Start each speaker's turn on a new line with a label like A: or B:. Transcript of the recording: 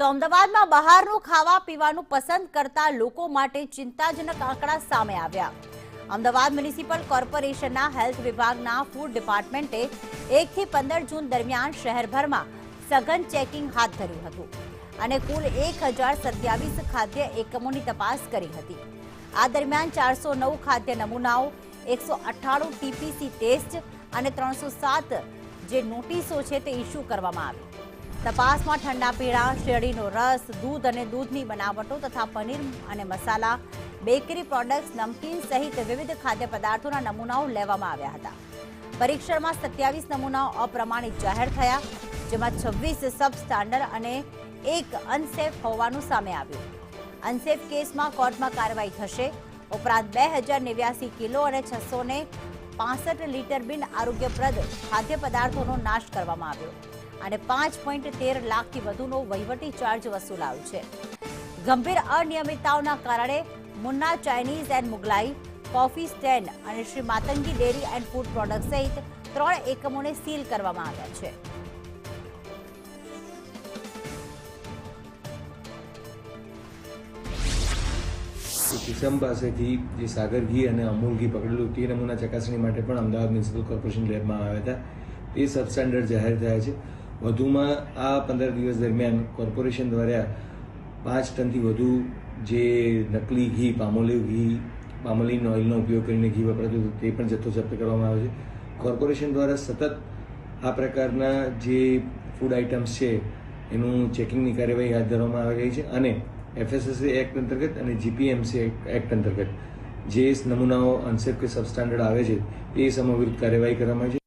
A: તો અમદાવાદમાં બહારનું ખાવા પીવાનું પસંદ કરતા લોકો માટે ચિંતાજનક આંકડા સામે આવ્યા. અમદાવાદ મ્યુનિસિપલ કોર્પોરેશનના હેલ્થ વિભાગના ફૂડ ડિપાર્ટમેન્ટે 1 થી 15 જૂન દરમિયાન શહેરભરમાં સઘન ચેકિંગ હાથ ધર્યું હતું અને કુલ 1027 ખાદ્ય એકમોની તપાસ કરી હતી. આ દરમિયાન 409 ખાદ્ય નમૂનાઓ, 198 ટીપીસી ટેસ્ટ અને 307 જે નોટિસો છે તે ઇસ્યુ કરવામાં આવી. તપાસમાં ઠંડા પીણા, શેરડીનો રસ, દૂધ અને દૂધની બનાવટો તથા પનીર અને મસાલા, બેકરી પ્રોડક્ટ્સ, નમકીન સહિત વિવિધ ખાદ્ય પદાર્થોના નમૂનાઓ લેવામાં આવ્યા હતા. પરીક્ષણમાં 27 નમૂનાઓ અપ્રમાણિત જાહેર થયા, જેમાં 26 સબ સ્ટાન્ડર્ડ અને 1 અનસેફ હોવાનું સામે આવ્યું. અનસેફ કેસમાં કોર્ટમાં કાર્યવાહી થશે. ઉપરાંત 2089 કિલો અને 665 લીટર બિન આરોગ્યપ્રદ ખાદ્ય પદાર્થોનો નાશ કરવામાં આવ્યો અને 5.13 લાખથી વધુનો વહીવટી ચાર્જ વસૂલાયો છે. ગંભીર અનિયમિતતાઓના કારણે Munna Chinese and Mughlai, coffee stand અને Shri Matangi dairy and food product સહિત 3 એકમોને સીલ કરવામાં આવ્યા છે.
B: કિસમ પાસેથી જે સાગર ઘી અને અમૂલ ઘી પકડેલું તે નમૂના ચકાસણી માટે પણ અમદાવાદ મ્યુનિસિપલ કોર્પોરેશન લેબમાં આવ્યા હતા. તે સબસ્ટાન્ડર્ડ જાહેર થયા છે. વધુમાં આ 15 દિવસ દરમિયાન કોર્પોરેશન દ્વારા 5 ટનથી વધુ જે નકલી ઘી, પામોલીન ઓઇલનો ઉપયોગ કરીને ઘી વપરાતું હતું તે પણ જથ્થો જપ્ત કરવામાં આવ્યો છે. કોર્પોરેશન દ્વારા સતત આ પ્રકારના જે ફૂડ આઇટમ્સ છે એનું ચેકિંગની કાર્યવાહી હાથ ધરવામાં આવી રહી છે અને FSSAI એક્ટ અંતર્ગત અને GPMC એક્ટ અંતર્ગત જે નમૂનાઓ અનસેફ કે સબસ્ટાન્ડર્ડ આવે છે તે સમય વિરુદ્ધ કાર્યવાહી કરવામાં આવી છે.